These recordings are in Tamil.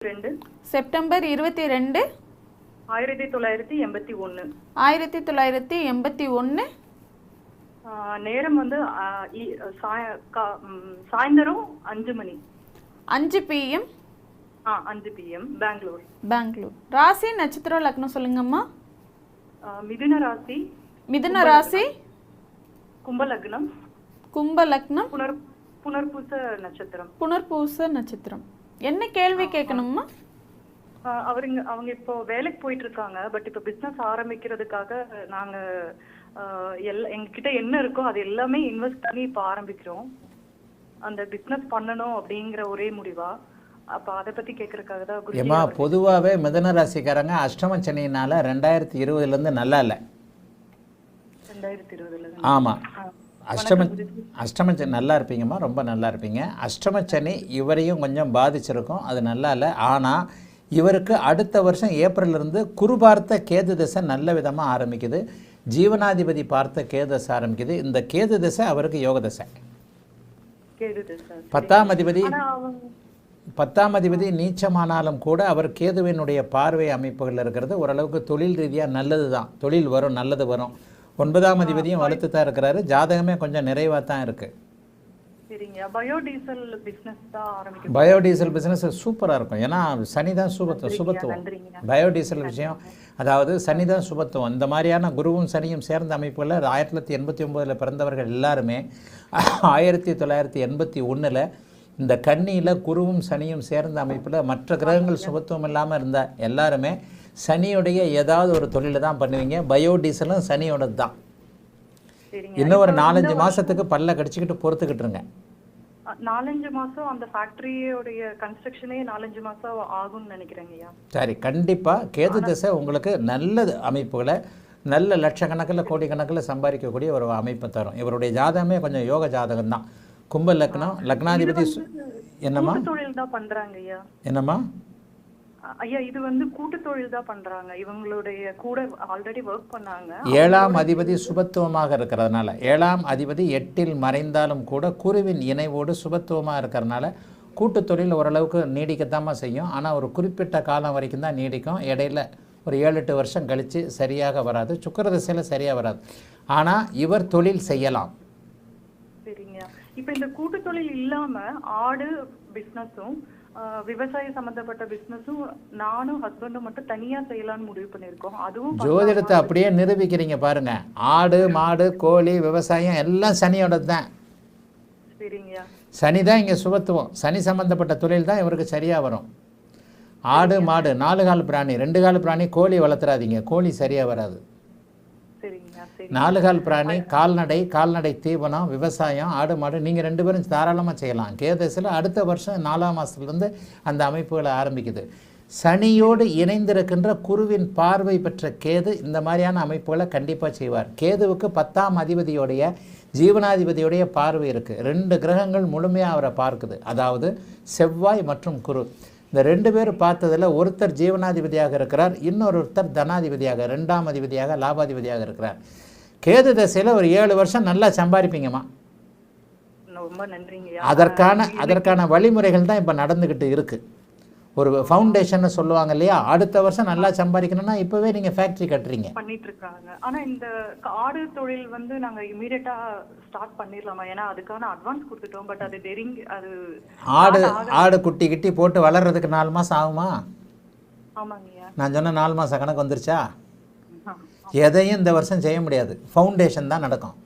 செப்டம்பர் 22 1981. 1981. நேரம் வந்து சாயந்தரம் 5 மணி. 5 PM. 5 PM பெங்களூர். ராசி நட்சத்திரம் லக்னம் சொல்லுங்கம்மா. மிதுன ராசி. மிதுன ராசி. கும்ப லக்னம். கும்ப லக்னம். புனர்பூச நட்சத்திரம். புனர்பூச நட்சத்திரம். என்ன கேள்வி கேட்கணுமா? அவங்க இப்போ வேலைக்கு போயிட்டு இருக்காங்க. பட் இப்போ பிசினஸ் ஆரம்பிக்கிறதுக்காக நாங்க எங்ககிட்ட என்ன இருக்கோ அது எல்லாமே இன்வெஸ்ட் பண்ணி இப்போ ஆரம்பிக்கிறோம். அந்த பிசினஸ் பண்ணணும் அப்படிங்கிற ஒரே முடிவா. அப்ப அதை பத்தி கேட்கறதுக்காக தான். ஏமா பொதுவாகவே மிதுன ராசிக்காரங்க அஷ்டம சனியினால 2020 நல்லா இல்லை. 2020 ஆமாம். அஷ்டம சனி நல்லா இருப்பீங்கம்மா, ரொம்ப நல்லா இருப்பீங்க. அஷ்டம சனி இவரையும் கொஞ்சம் பாதிச்சிருக்கும், அது நல்லா இல்லை. ஆனால் இவருக்கு அடுத்த வருஷம் ஏப்ரல்லேருந்து குரு பார்த்த கேது திசை நல்ல விதமாக ஆரம்பிக்குது. ஜீவனாதிபதி பார்த்த கேது திசை ஆரம்பிக்குது. இந்த கேது திசை அவருக்கு யோக திசை. 10ஆம் அதிபதி நீச்சமானாலும் கூட அவர் கேதுவினுடைய பார்வை அமைப்புகள் இருக்கிறது. ஓரளவுக்கு தொழில் ரீதியாக நல்லது தான், தொழில் வரும், நல்லது வரும். 9ஆம் அதிபதியும் வலுத்து தான் இருக்கிறாரு. ஜாதகமே கொஞ்சம் நிறைவாக தான் இருக்குது. பயோடீசல் பிஸ்னஸ் சூப்பராக இருக்கும். ஏன்னா சனி தான் சுபத்துவம். பயோடீசல் விஷயம், அதாவது சனி தான் சுபத்துவம். இந்த மாதிரியான குருவும் சனியும் சேர்ந்த அமைப்புகளில் 1989 பிறந்தவர்கள் எல்லாருமே 1981 இந்த கன்னியில் குருவும் சனியும் சேர்ந்த அமைப்பில் மற்ற கிரகங்கள் சுபத்துவம் இல்லாமல் இருந்த எல்லாருமே சனியுடைய ஏதாவது ஒரு தொழிலை தான் பண்ணுவீங்க. பயோடீசலும் சனியோடது தான். இன்னும் ஒரு 4-5 மாதத்துக்கு பல்ல கடிச்சிக்கிட்டு பொறுத்துக்கிட்டுருங்க. 4-5 மாதம் அந்த ஃபேக்டரியோடைய கன்ஸ்ட்ரக்ஷனே 4-5 மாதம் ஆகும்னு நினைக்கிறேங்கய்யா. சரி, கண்டிப்பாக கேது திசை உங்களுக்கு நல்ல அமைப்புகளை, நல்ல லட்சக்கணக்கில் கோடிக்கணக்கில் சம்பாதிக்கக்கூடிய ஒரு அமைப்பை தரும். இவருடைய ஜாதகமே கொஞ்சம் யோக ஜாதகம் தான். கும்ப லக்னம், லக்னாதிபதி. என்னம்மா தொழில் தான் பண்றாங்க ஐயா? என்னம்மா ஐயா, இது வந்து கூட்டு தொழில் தான் பண்றாங்க. இவங்களுடைய கூட ஆல்ரெடி வர்க் பண்ணாங்க. 7ஆம் அதிபதி சுபத்துவமாக இருக்கிறதுனால, 7ஆம் அதிபதி 8இல் மறைந்தாலும் கூட குருவின் இணைவோடு சுபத்துவமாக இருக்கிறதுனால கூட்டு தொழில் ஓரளவுக்கு நீடிக்கத்தாம செய்யும். ஆனால் ஒரு குறிப்பிட்ட காலம் வரைக்கும் தான் நீடிக்கும். இடையில ஒரு 7-8 வருஷம் கழித்து சரியாக வராது. சுக்கிர திசையில் சரியாக வராது. ஆனால் இவர் தொழில் செய்யலாம். சரிங்க. இப்போ இந்த கூட்டு தொழில் இல்லாம ஆடு பிசினஸும் விவசாய சம்பந்தப்பட்ட பிசினஸும் நானும் ஹஸ்பண்டும் மட்டும் தனியா செய்யலாம்னு முடிவு பண்ணிருக்கோம். அதுவும் ஜோதிடத்தை அப்படியே நிரூபிக்கிறீங்க பாருங்க. ஆடு மாடு கோழி விவசாயம் எல்லாம் சனியோட தான். சரிங்கய்யா. சனி தான் இங்கே சுபத்துவம். சனி சம்பந்தப்பட்ட தொழில் தான் இவருக்கு சரியாக வரும். ஆடு மாடு 4 கால் பிராணி, 2 கால் பிராணி கோழி வளர்த்துறாதீங்க, கோழி சரியாக வராது. 4 கால் பிராணி, கால்நடை தீவனம், விவசாயம், ஆடு மாடு நீங்கள் 2 பேரும் தாராளமாக செய்யலாம். கேதசில் அடுத்த வருஷம் 4ஆம் மாதத்துலேருந்து அந்த அமைப்புகளை ஆரம்பிக்குது. சனியோடு இணைந்திருக்கின்ற குருவின் பார்வை பெற்ற கேது இந்த மாதிரியான அமைப்புகளை கண்டிப்பாக செய்வார். கேதுவுக்கு 10ஆம் அதிபதியோடைய ஜீவனாதிபதியோடைய பார்வை இருக்குது. 2 கிரகங்கள் முழுமையாக அவரை பார்க்குது. அதாவது செவ்வாய் மற்றும் குரு. இந்த 2 பேர் பார்த்ததில் ஒருத்தர் ஜீவனாதிபதியாக இருக்கிறார், இன்னொருத்தர் தனாதிபதியாக, 2ஆம் அதிபதியாக லாபாதிபதியாக இருக்கிறார். கேது தசையில் ஒரு 7 வருஷம் நல்லா சம்பாதிப்பீங்கம்மா. ரொம்ப நன்றிங்க. அதற்கான வழிமுறைகள் தான் இப்போ நடந்துக்கிட்டு இருக்குது. ஒரு ஃபவுண்டேஷன் சொல்லுவாங்க இல்லையா, அடுத்த வருஷம் நல்லா சம்பாதிக்கணும்னா இப்போவே நீங்கள் ஃபேக்ட்ரி கட்டுறீங்க, பண்ணிட்டு இருக்காங்க. ஆனால் இந்த ஆடு தொழில் வந்து நாங்கள் இமீடியட்டா ஸ்டார்ட் பண்ணிடலாமா? ஏன்னா அதுக்கான அட்வான்ஸ் கொடுத்துட்டோம். பட் அது ஆடு குட்டி கிட்டி போட்டு வளர்றதுக்கு 4 மாதம் ஆகுமா? ஆமாங்கய்யா. நான் சொன்ன 4 மாதம் கணக்கு வந்துருச்சா? எதையும் இந்த வருஷம் செய்ய முடியாது. ஃபவுண்டேஷன் தான் நடக்கும்.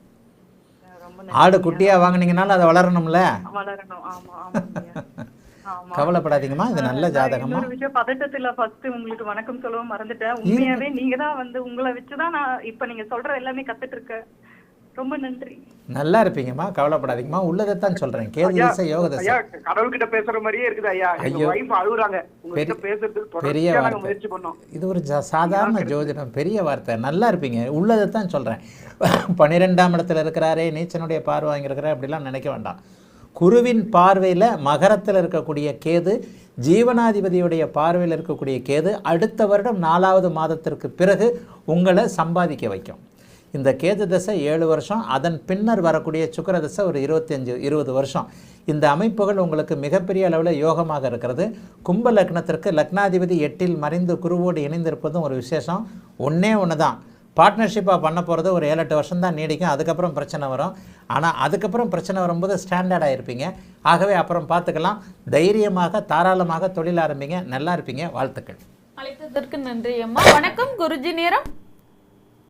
ஆடு குட்டியாக வாங்கினீங்கனாலும் அதை வளரணும்ல. கவலைப்படாதீங்கம்மா, இது நல்ல ஜாதகமா. பதட்டத்துல ஃபர்ஸ்ட் உங்களுக்கு வணக்கம் சொல்லவும் மறந்துட்டேன். உண்மையாவே நீங்க தான் வந்து உங்களை வச்சுதான் நான் இப்ப நீங்க சொல்ற எல்லாமே கத்துட்டு இருக்கேன். ரொம்ப நன்றி. நல்லா இருப்பீங்கம்மா, கவலைப்படாதீங்கம்மா. உள்ளதைத்தான் சொல்றேன். கேது திசை யோக திசை. கடவுள்கிட்ட பேசுற மாதிரியே இருக்குது ஐயா. எங்க வைஃப் அழுகுறாங்க. உங்ககிட்ட பேசுறதுக்கு பெரிய வார்த்தை. இது ஒரு சாதாரண ஜோதிடம், பெரிய வார்த்தை. நல்லா இருப்பீங்க, உள்ளதைத்தான் சொல்றேன். 12ஆம் இடத்துல இருக்கிறாரே, நீச்சனுடைய பார்வை வாங்கியிருக்கிறார் அப்படிலாம் நினைக்க வேண்டாம். குருவின் பார்வையில் மகரத்தில் இருக்கக்கூடிய கேது, ஜீவனாதிபதியுடைய பார்வையில் இருக்கக்கூடிய கேது அடுத்த வருடம் 4ஆவது மாதத்திற்கு பிறகு உங்களை சம்பாதிக்க வைக்கும். இந்த கேது தசை 7 வருஷம், அதன் பின்னர் வரக்கூடிய சுக்கிர தசை ஒரு 25-20 வருஷம். இந்த அமைப்புகள் உங்களுக்கு மிகப்பெரிய அளவில் யோகமாக இருக்கிறது. கும்ப லக்னத்திற்கு லக்னாதிபதி 8இல் மறைந்து குருவோடு இணைந்திருப்பதும் ஒரு விசேஷம். ஒன்று தான், பார்ட்னர்ஷிப்பாக பண்ண போகிறது ஒரு 7-8 வருஷம் தான் நீடிக்கும். அதுக்கப்புறம் பிரச்சனை வரும். ஆனால் அதுக்கப்புறம் பிரச்சனை வரும்போது ஸ்டாண்டர்டாக இருப்பீங்க. ஆகவே அப்புறம் பார்த்துக்கலாம். தைரியமாக தாராளமாக தொழில் ஆரம்பிங்க, நல்லா இருப்பீங்க. வாழ்த்துக்கள். அழைத்ததற்கு நன்றி அம்மா. வணக்கம் குருஜி நேரம்.